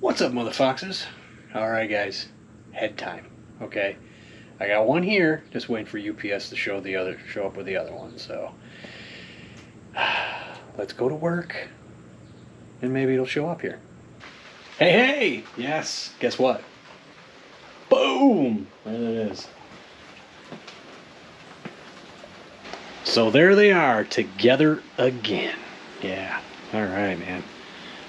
What's up, mother foxes? Alright guys, head time. Okay. I got one here, just waiting for UPS to show up with the other one, so let's go to work and maybe it'll show up here. Hey! Yes, guess what? Boom! There it is. So there they are, together again. Yeah. Alright, man.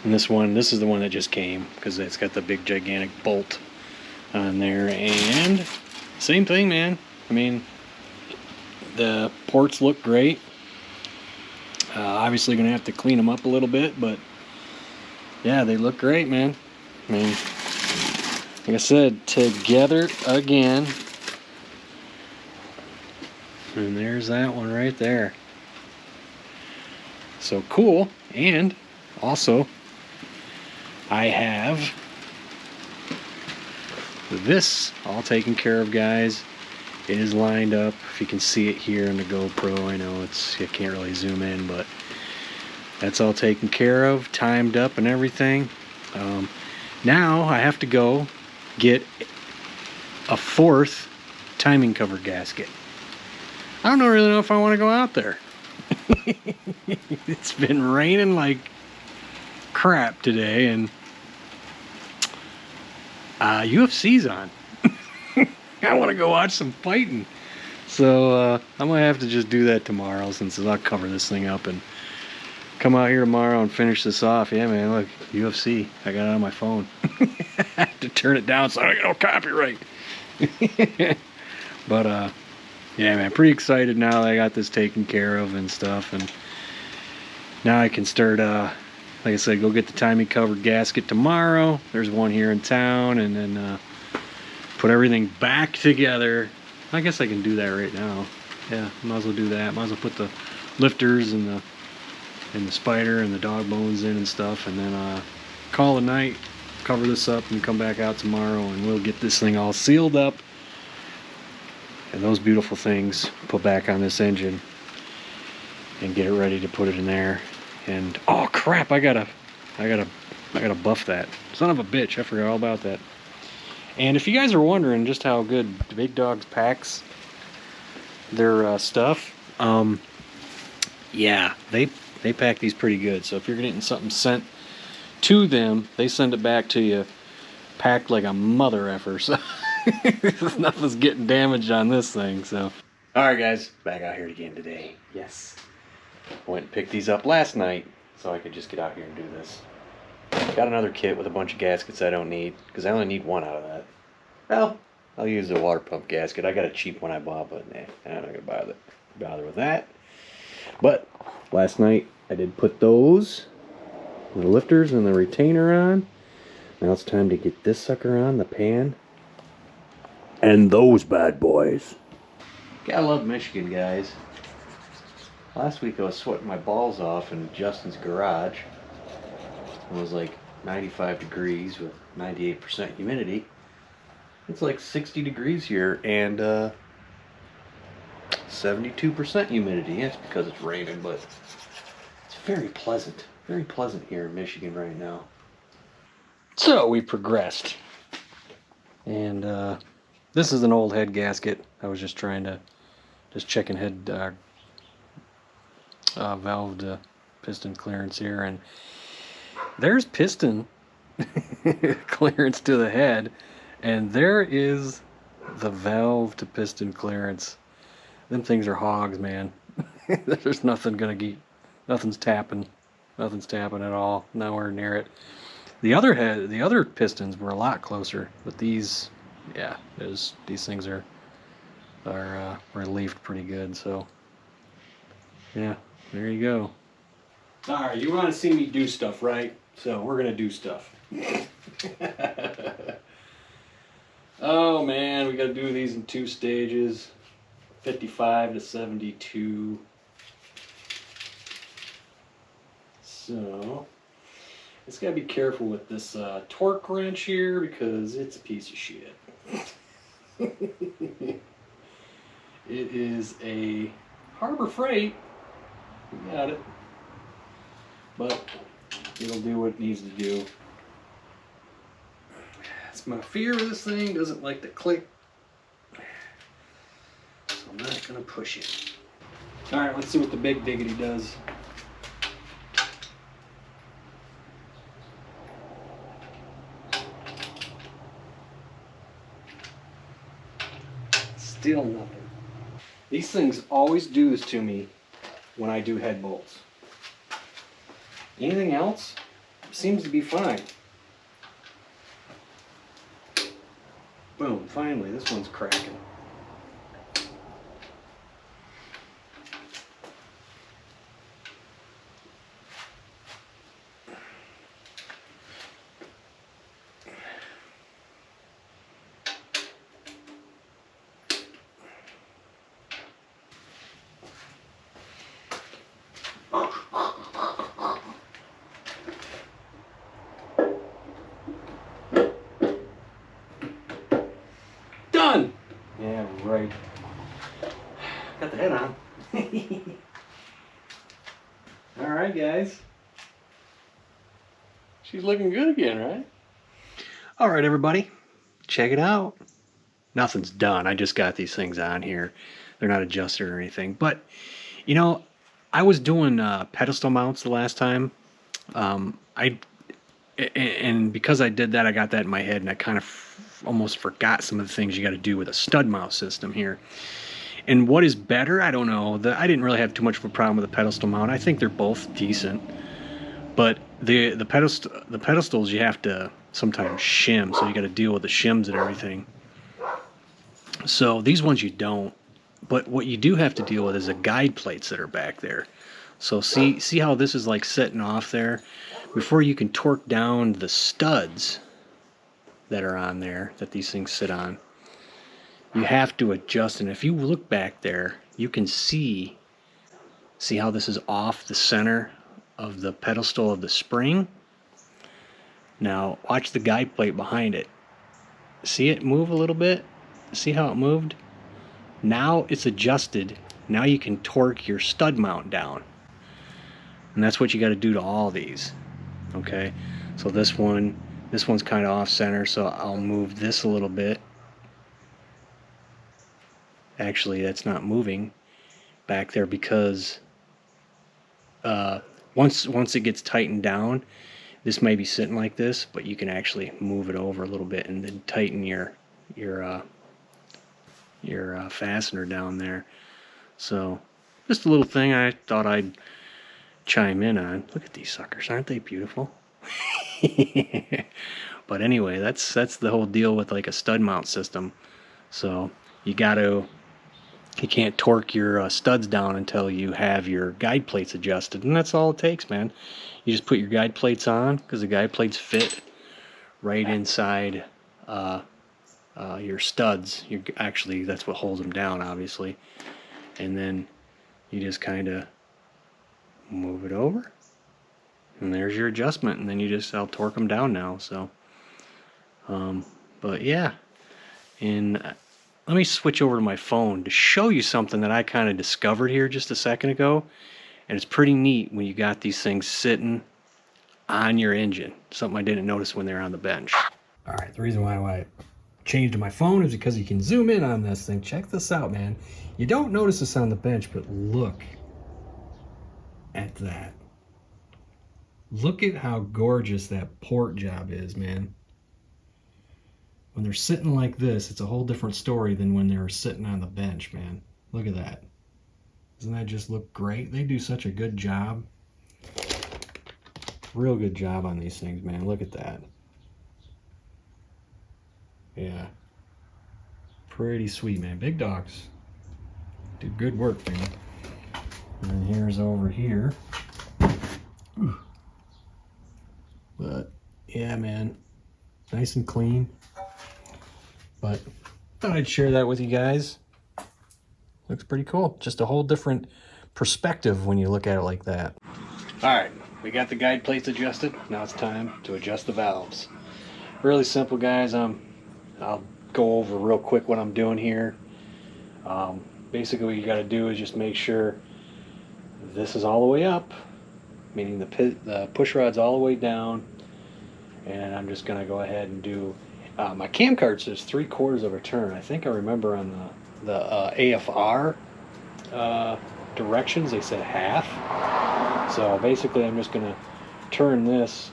And this is the one that just came because it's got the big gigantic bolt on there, and same thing, man. I mean, the ports look great. Obviously gonna have to clean them up a little bit, but yeah, they look great, man. I mean, like I said, together again. And there's that one right there. So cool. And also, I have this all taken care of, guys. It is lined up. If you can see it here on the GoPro, I know you can't really zoom in, but that's all taken care of, timed up and everything. Now I have to go get a fourth timing cover gasket. I don't really know if I want to go out there. It's been raining like crap today, and UFC's on. I want to go watch some fighting, so I'm gonna have to just do that tomorrow, since I'll cover this thing up and come out here tomorrow and finish this off. Yeah, man, look, UFC. I got it on my phone. I have to turn it down so I don't get no copyright. But yeah, man, pretty excited now that I got this taken care of and stuff, and now I can start, like I said, go get the timing covered gasket tomorrow. There's one here in town, and then put everything back together. I guess I can do that right now. Yeah, might as well do that. Might as well put the lifters and the spider and the dog bones in and stuff, and then call it a night, cover this up, and come back out tomorrow, and we'll get this thing all sealed up. And those beautiful things put back on this engine and get it ready to put it in there. And oh crap, I gotta buff that. Son of a bitch, I forgot all about that. And if you guys are wondering just how good the Big Dogs packs their stuff, yeah, they pack these pretty good. So if you're getting something sent to them, they send it back to you packed like a mother effer. So nothing's getting damaged on this thing. So alright guys, back out here again today. Yes, went and picked these up last night so I could just get out here and do this. Got another kit with a bunch of gaskets I don't need, because I only need one out of that. Well, I'll use the water pump gasket. I got a cheap one I bought, but nah, I'm not gonna bother with that. But last night I did put those, the lifters and the retainer on. Now it's time to get this sucker on, the pan, and those bad boys. Gotta love Michigan, guys. Last week I was sweating my balls off in Justin's garage. It was like 95 degrees with 98% humidity. It's like 60 degrees here and 72% humidity. Yeah, it's because it's raining, but it's very pleasant here in Michigan right now. So we progressed, and this is an old head gasket. I was just checking head valve piston clearance here, and there's piston clearance to the head, and there is the valve to piston clearance. Them things are hogs, man. There's nothing nothing's tapping at all, nowhere near it. The other pistons were a lot closer, but these, yeah, these things are relieved pretty good. So yeah, there you go. Alright, you want to see me do stuff, right? So we're gonna do stuff. Oh man, we gotta do these in 2 stages, 55 to 72. So it's gotta be careful with this torque wrench here, because it's a piece of shit. It is a Harbor Freight. We got it. But it'll do what it needs to do. my fear with this thing. Doesn't like to click. So I'm not going to push it. Alright, let's see what the big diggity does. Still nothing. These things always do this to me when I do head bolts. Anything else seems to be fine. Boom, finally, this one's cracking. Done! Yeah, right. Got the head on. Alright, guys. She's looking good again, right? Alright, everybody. Check it out. Nothing's done. I just got these things on here. They're not adjusted or anything. But, you know, I was doing pedestal mounts the last time. And because I did that, I got that in my head, and I kind of almost forgot some of the things you got to do with a stud mount system here. And what is better, I don't know. I didn't really have too much of a problem with the pedestal mount. I think they're both decent, but the pedestals you have to sometimes shim, so you got to deal with the shims and everything. So these ones you don't. But what you do have to deal with is the guide plates that are back there. So see how this is like sitting off there? Before you can torque down the studs that are on there, that these things sit on, you have to adjust. And if you look back there, you can see how this is off the center of the pedestal of the spring. Now watch the guide plate behind it. See it move a little bit? See how it moved? Now it's adjusted. Now you can torque your stud mount down. And that's what you got to do to all these. Okay, so this one's kind of off center, so I'll move this a little bit. Actually, that's not moving back there because once it gets tightened down, this may be sitting like this, but you can actually move it over a little bit and then tighten your fastener down there. So just a little thing I thought I'd chime in on. Look at these suckers, aren't they beautiful? But anyway, that's the whole deal with like a stud mount system. So you can't torque your studs down until you have your guide plates adjusted, and that's all it takes, man. You just put your guide plates on, because the guide plates fit right inside your studs. Actually, that's what holds them down, obviously. And then you just kind of move it over, and there's your adjustment, and then I'll torque them down now. So but yeah, and let me switch over to my phone to show you something that I kind of discovered here just a second ago, and it's pretty neat when you got these things sitting on your engine. Something I didn't notice when they were on the bench. All right, the reason why I changed to my phone is because you can zoom in on this thing. Check this out, man. You don't notice this on the bench, but look at that. Look at how gorgeous that port job is, man. When they're sitting like this, it's a whole different story than when they're sitting on the bench, man. Look at that. Doesn't that just look great? They do such a good job. Real good job on these things, man. Look at that. Yeah. Pretty sweet, man. Big dogs do good work, man. And then here's over here. But yeah, man, nice and clean. But thought I'd share that with you guys. Looks pretty cool. Just a whole different perspective when you look at it like that. All right, we got the guide plates adjusted. Now it's time to adjust the valves. Really simple, guys. I'll go over real quick what I'm doing here. Basically what you got to do is just make sure this is all the way up, meaning the push rod's all the way down, and I'm just going to go ahead and do My cam card says 3/4 of a turn. I think I remember on the AFR directions they said half. So basically I'm just going to turn this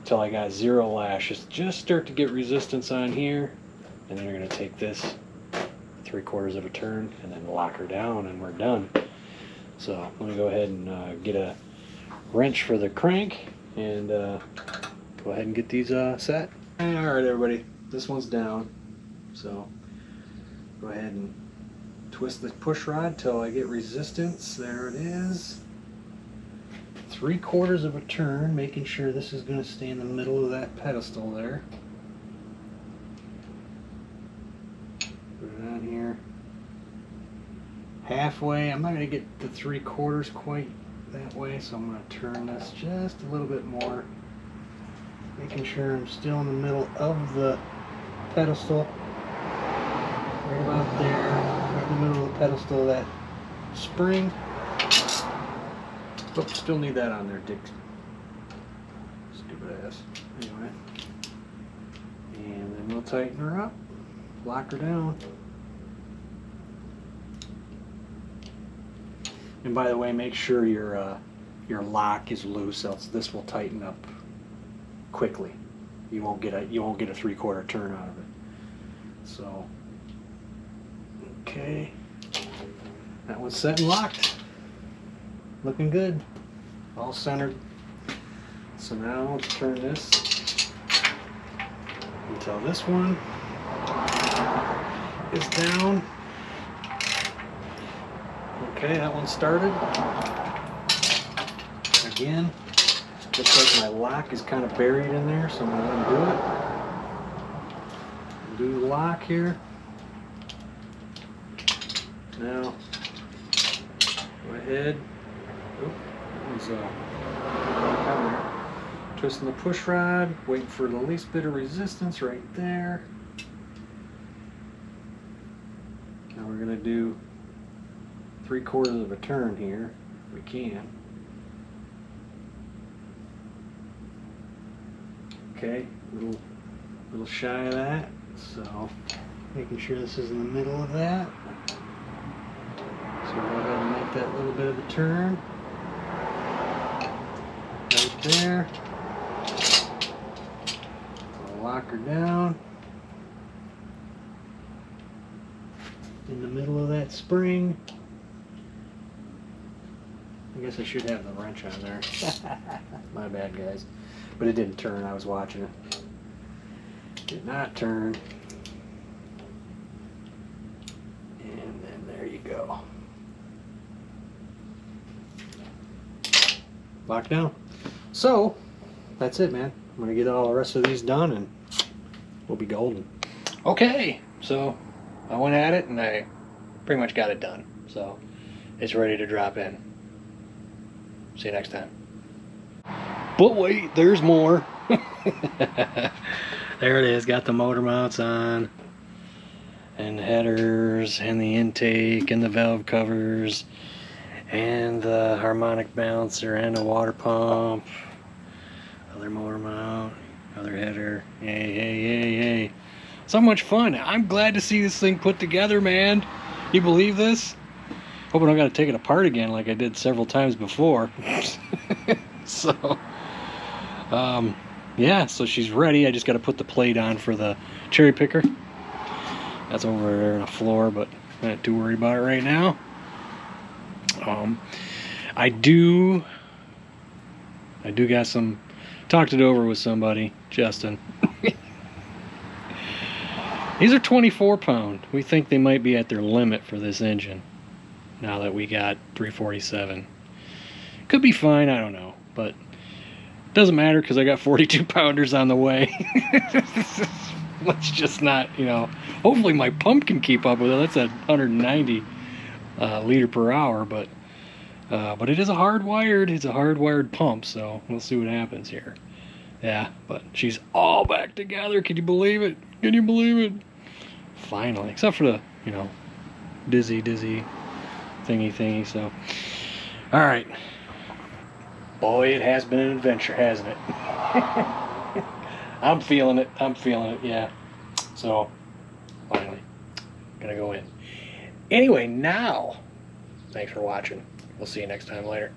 till I got 0 lashes. Just start to get resistance on here, and then you're going to take this 3/4 of a turn and then lock her down, and we're done. So let me go ahead and get a wrench for the crank and go ahead and get these set. Alright everybody, this one's down, so go ahead and twist the push rod till I get resistance. There it is. 3/4 of a turn, making sure this is going to stay in the middle of that pedestal there. Put it on here. Halfway. I'm not going to get the 3/4 quite that way, so I'm going to turn this just a little bit more, making sure I'm still in the middle of the pedestal. Right about there, right in the middle of the pedestal of that spring. Oh, still need that on there, Dick. Stupid ass. Anyway. And then we'll tighten her up, lock her down. And by the way, make sure your lock is loose, else this will tighten up quickly. You won't get a 3/4 turn out of it. So, okay, that one's set and locked. Looking good, all centered. So now let's turn this until this one is down. Okay, that one started. Again, looks like my lock is kind of buried in there, so I'm going to undo it. Do the lock here. Now, go ahead. Oop, that was down there. Twisting the push rod, waiting for the least bit of resistance right there. Now we're going to do 3/4 of a turn here, if we can. Okay, little shy of that, so making sure this is in the middle of that. So we'll go ahead and make that little bit of a turn. Right there. We'll lock her down. In the middle of that spring. I guess I should have the wrench on there. My bad, guys. But it didn't turn, I was watching it. Did not turn. And then there you go. Lock down. So, that's it, man. I'm going to get all the rest of these done and we'll be golden. Okay, so I went at it and I pretty much got it done. So, it's ready to drop in. See you next time. But wait, there's more. There it is, got the motor mounts on, and the headers, and the intake, and the valve covers, and the harmonic balancer, and the water pump. Other motor mount, other header. Yay, yay, yay, yay. So much fun. I'm glad to see this thing put together, man. You believe this? Hoping I got to take it apart again like I did several times before. So, yeah, so she's ready. I just got to put the plate on for the cherry picker. That's over there on the floor, but I'm not too worried about it right now. I do got some, talked it over with somebody, Justin. These are 24 pound. We think they might be at their limit for this engine. Now that we got 347. Could be fine, I don't know, but doesn't matter because I got 42 pounders on the way. Let's just not, you know, hopefully my pump can keep up with it. That's at 190 liter per hour, but it is it's a hardwired pump, so we'll see what happens here. Yeah, but she's all back together. Can you believe it? Can you believe it? Finally, except for the, you know, dizzy thingy, so all right, boy, it has been an adventure, hasn't it? I'm feeling it. I'm feeling it, yeah. So, finally, gonna go in. Anyway, now, thanks for watching. We'll see you next time later.